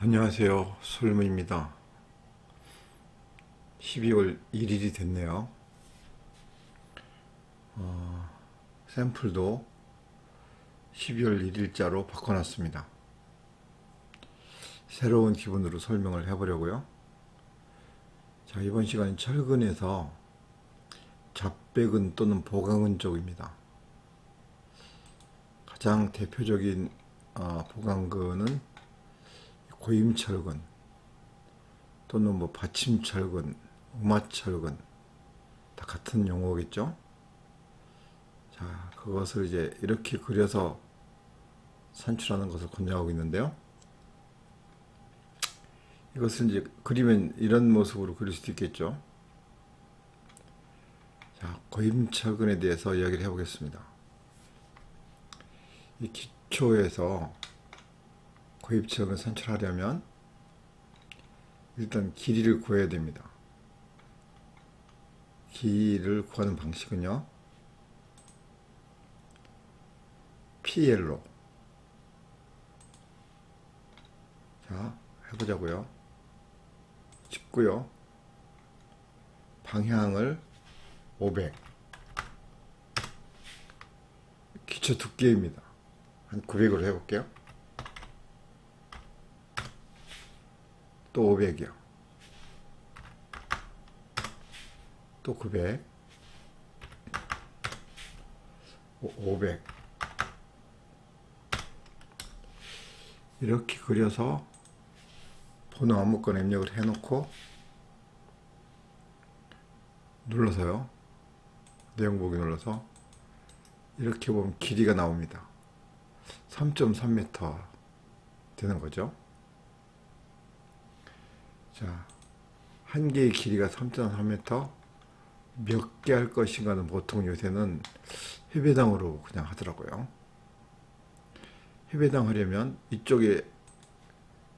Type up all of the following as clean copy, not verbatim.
안녕하세요. 솔무입니다. 12월 1일이 됐네요. 샘플도 12월 1일자로 바꿔놨습니다. 새로운 기분으로 설명을 해보려고요. 자, 이번 시간은 철근에서 잡배근 또는 보강근 쪽입니다. 가장 대표적인 보강근은 고임철근 또는 받침철근, 음화철근 다 같은 용어겠죠. 자, 그것을 이제 이렇게 그려서 산출하는 것을 권장하고 있는데요. 이것을 이제 그리면 이런 모습으로 그릴 수도 있겠죠. 자, 고임철근에 대해서 이야기를 해보겠습니다. 이 기초에서 고임철근을 산출하려면 일단 길이를 구해야 됩니다. 길이를 구하는 방식은요, PL로. 자, 해보자고요. 짚고요. 방향을 500. 기초 두께입니다. 한 900으로 해볼게요. 또 500이요. 또 900. 500. 이렇게 그려서 번호 아무거나 입력을 해놓고 눌러서요. 내용 보기 눌러서 이렇게 보면 길이가 나옵니다. 3.3m 되는 거죠. 자, 한 개의 길이가 3.3m, 몇 개 할 것인가는 보통 요새는 회배당으로 그냥 하더라고요. 회배당 하려면 이쪽에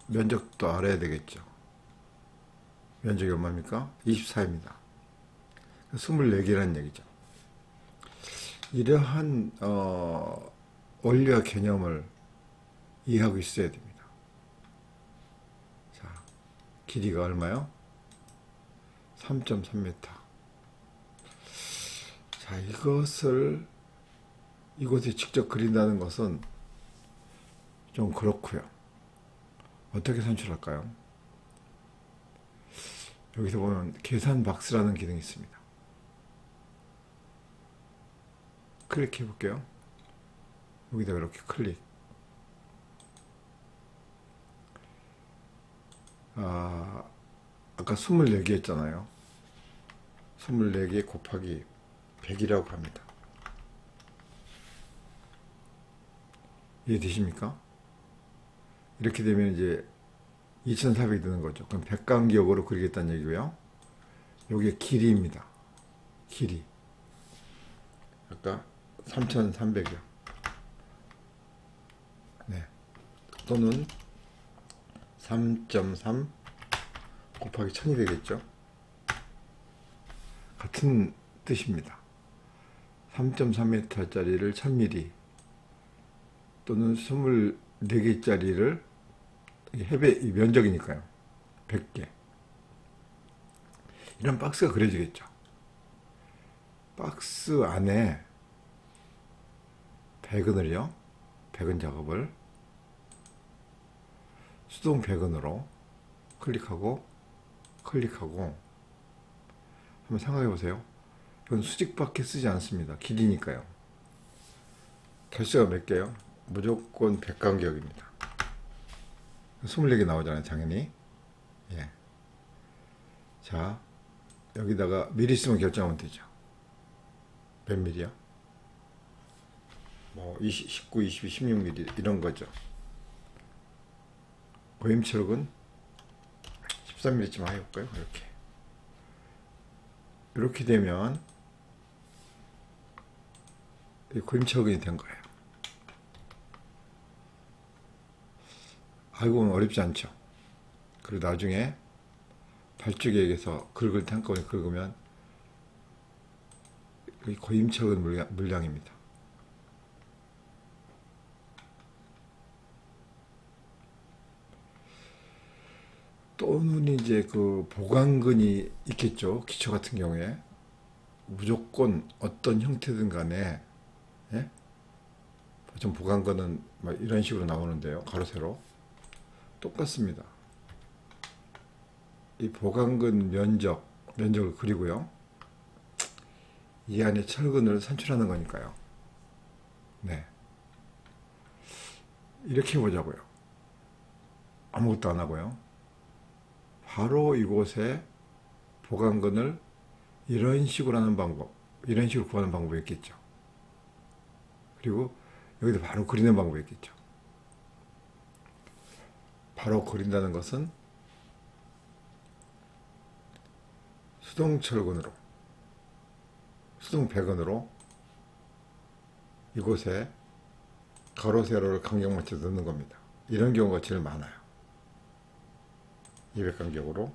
면적도 알아야 되겠죠. 면적이 얼마입니까? 24입니다. 24개라는 얘기죠. 이러한 원리와 개념을 이해하고 있어야 됩니다. 자, 길이가 얼마요? 3.3m. 자, 이것을 이곳에 직접 그린다는 것은 좀 그렇고요. 어떻게 산출할까요? 여기서 보면 계산 박스라는 기능이 있습니다. 클릭해 볼게요. 여기다 이렇게 클릭. 아까 24개 했잖아요. 24개 곱하기 100이라고 합니다. 이해되십니까? 이렇게 되면 이제 2400이 되는 거죠. 그럼 백간격으로 그리겠다는 얘기고요. 여기가 길이입니다. 길이. 아까 3300이요. 네. 또는 3.3 곱하기 1200이겠죠. 같은 뜻입니다. 3.3m 짜리를 1000mm 또는 24개짜리를 해배 면적이니까요. 100개. 이런 박스가 그려지겠죠. 박스 안에 배근을요. 배근 작업을 수동 배근으로 클릭하고 한번 생각해 보세요. 이건 수직밖에 쓰지 않습니다. 길이니까요. 개수가 몇 개요? 무조건 백간격입니다. 24개 나오잖아요, 당연히. 예. 자, 여기다가 미리 쓰면 결정하면 되죠. 몇 미리요? 19, 22, 16mm 이런 거죠. 고임철근 13mm쯤 해볼까요? 이렇게 되면 고임철근이 된 거예요. 알고 보면 어렵지 않죠. 그리고 나중에 발주객에서 긁을 한꺼번에 긁으면 고임철근 물량입니다. 또는 이제 그 보강근이 있겠죠. 기초 같은 경우에 무조건 어떤 형태든 간에, 예? 보통 보강근은 막 이런 식으로 나오는데요. 가로 세로 똑같습니다. 이 보강근 면적을 그리고요. 이 안에 철근을 산출하는 거니까요. 네. 이렇게 해보자고요. 아무것도 안 하고요. 바로 이곳에 보강근을 이런 식으로 하는 방법, 이런 식으로 구하는 방법이 있겠죠. 그리고 여기도 바로 그리는 방법이 있겠죠. 바로 그린다는 것은 수동철근으로, 수동배근으로 이곳에 가로 세로를 간격 맞춰 넣는 겁니다. 이런 경우가 제일 많아요. 200 간격으로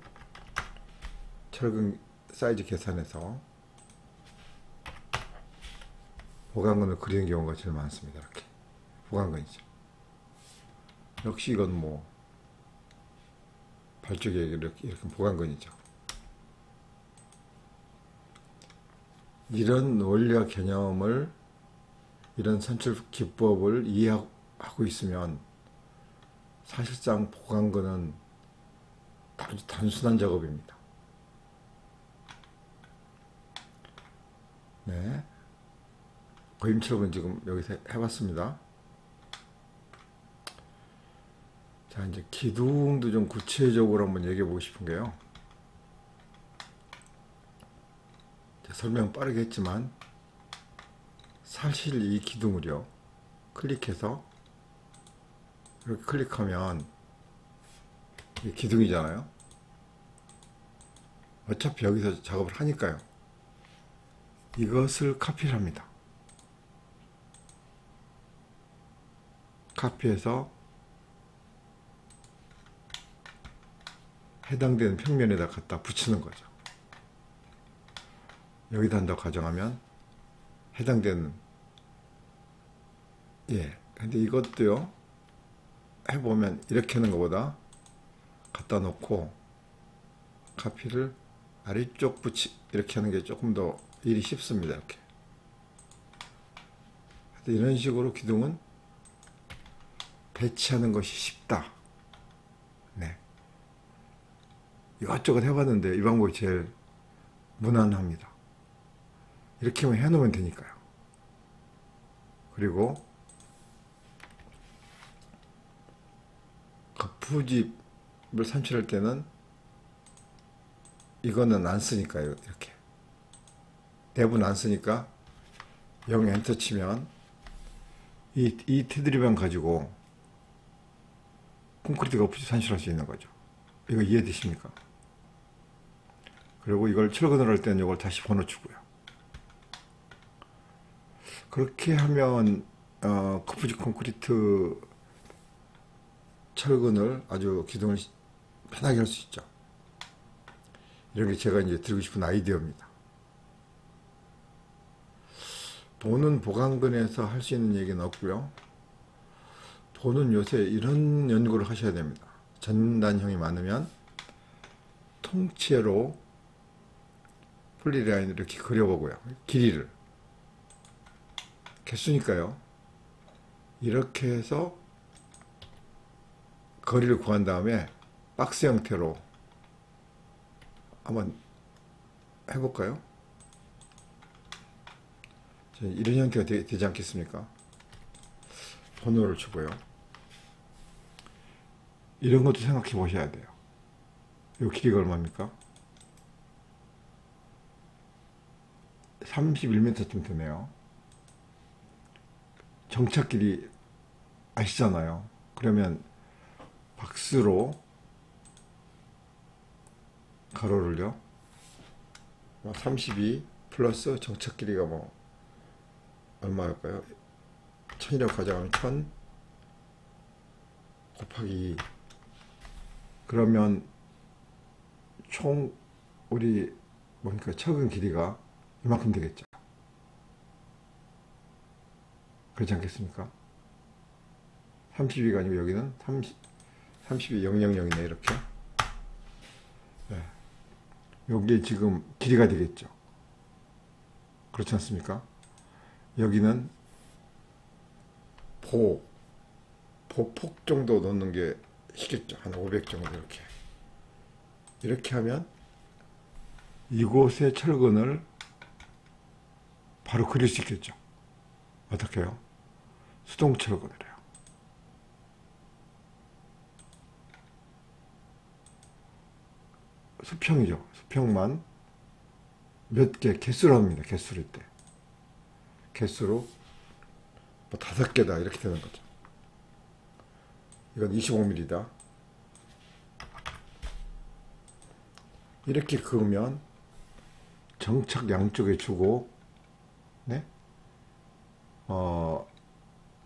철근 사이즈 계산해서 보강근을 그리는 경우가 제일 많습니다. 이렇게 보강근이죠. 역시 이건 뭐 발쪽에 이렇게 보강근이죠. 이런 원리와 개념을, 이런 산출 기법을 이해하고 있으면 사실상 보강근은 아주 단순한 작업입니다. 네. 거임철근 지금 여기서 해봤습니다. 자, 이제 기둥도 좀 구체적으로 한번 얘기해 보고 싶은 게요. 설명 빠르게 했지만 사실 이 기둥을요, 클릭해서 이렇게 클릭하면 이게 기둥이잖아요. 어차피 여기서 작업을 하니까요. 이것을 카피를 합니다. 카피해서 해당되는 평면에다 갖다 붙이는 거죠. 여기다 한다고 가정하면 해당되는, 예. 근데 이것도요, 해보면 이렇게 하는 것보다 갖다 놓고 카피를 아래쪽 이렇게 하는 게 조금 더 일이 쉽습니다. 이렇게. 이런 식으로 기둥은 배치하는 것이 쉽다. 네. 이것저것 해봤는데 이 방법이 제일 무난합니다. 이렇게 해놓으면 되니까요. 그리고 거푸집을 산출할 때는 이거는 안 쓰니까요. 이렇게 대부분 안 쓰니까 0 엔터 치면 이 테두리만 가지고 콘크리트 거푸집 산출할 수 있는 거죠. 이거 이해되십니까? 그리고 이걸 철근을 할 때는 이걸 다시 번호 주고요. 그렇게 하면 거푸집 콘크리트 철근을 아주 기둥을 편하게 할 수 있죠. 이런 게 제가 이제 드리고 싶은 아이디어입니다. 보는 보강근에서 할 수 있는 얘기는 없고요. 보는 요새 이런 연구를 하셔야 됩니다. 전단형이 많으면 통째로 폴리라인을 이렇게 그려보고요. 길이를. 개수니까요. 이렇게 해서 거리를 구한 다음에 박스 형태로 한번 해볼까요? 이런 형태가 되지 않겠습니까? 번호를 주고요. 이런 것도 생각해 보셔야 돼요. 이 길이가 얼마입니까? 31m쯤 되네요. 정착 길이 아시잖아요. 그러면 박스로 가로를요, 32 플러스 정착 길이가 뭐 얼마일까요? 1000이라고 가져가면 1000 곱하기 2. 그러면 총 우리 뭡니까 철근 길이가 이만큼 되겠죠. 그렇지 않겠습니까? 32가 아니고 여기는 32 000이네. 이렇게 여기에 지금 길이가 되겠죠. 그렇지 않습니까? 여기는 보폭 정도 넣는 게 쉽겠죠. 한 500 정도 이렇게 하면 이곳의 철근을 바로 그릴 수 있겠죠. 어떻게 해요? 수동 철근을 해요. 수평이죠. 수평만 몇 개, 개수로 합니다. 개수로 때. 개수로 뭐 5개다 이렇게 되는 거죠. 이건 25mm다. 이렇게 그으면 정착 양쪽에 주고, 네?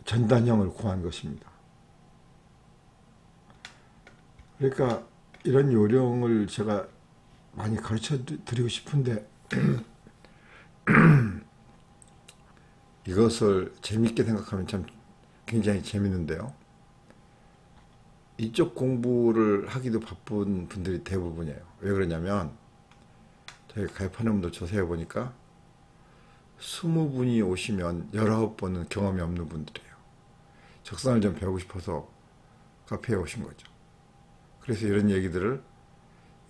전단형을 구한 것입니다. 그러니까 이런 요령을 제가 많이 가르쳐 드리고 싶은데 이것을 재밌게 생각하면 참 굉장히 재밌는데요. 이쪽 공부를 하기도 바쁜 분들이 대부분이에요. 왜 그러냐면 저희 가입하는 분들 조사해 보니까 20분이 오시면 19번은 경험이 없는 분들이에요. 적성을 좀 배우고 싶어서 카페에 오신 거죠. 그래서 이런 얘기들을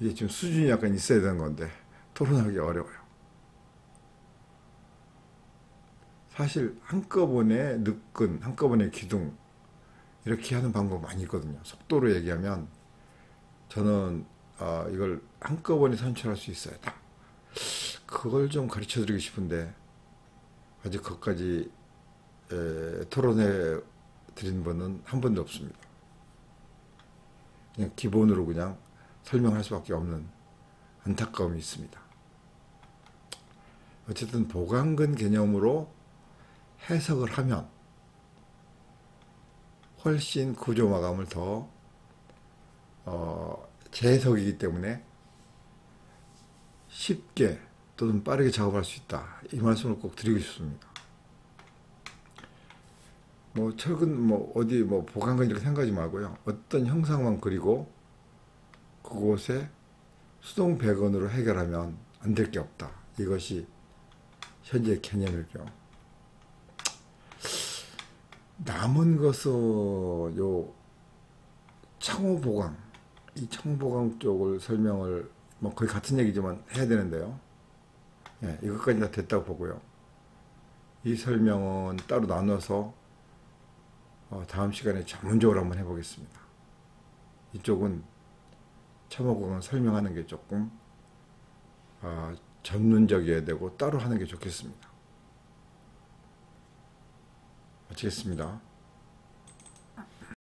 이게 좀 수준이 약간 있어야 되는 건데 토론하기 어려워요. 사실 한꺼번에 느끈, 한꺼번에 기둥 이렇게 하는 방법 많이 있거든요. 속도로 얘기하면 저는 이걸 한꺼번에 산출할 수 있어요. 딱 그걸 좀 가르쳐 드리고 싶은데 아직 그것까지 토론해 드린 분은 한 번도 없습니다. 그냥 기본으로 그냥 설명할 수밖에 없는 안타까움이 있습니다. 어쨌든 보강근 개념으로 해석을 하면 훨씬 구조 마감을 더 재해석이기 때문에 쉽게 또는 빠르게 작업할 수 있다. 이 말씀을 꼭 드리고 싶습니다. 뭐 철근 어디 보강근 이렇게 생각하지 말고요. 어떤 형상만 그리고 그곳에 수동 배건으로 해결하면 안 될 게 없다. 이것이 현재 개념이죠. 남은 것은 요 창호 보강, 이 창호 보강 쪽을 설명을 거의 같은 얘기지만 해야 되는데요. 예, 이것까지 다 됐다고 보고요. 이 설명은 따로 나눠서 다음 시간에 전문적으로 한번 해보겠습니다. 이쪽은 창호 보강을 설명하는 게 조금 전문적이어야 되고 따로 하는 게 좋겠습니다. 마치겠습니다.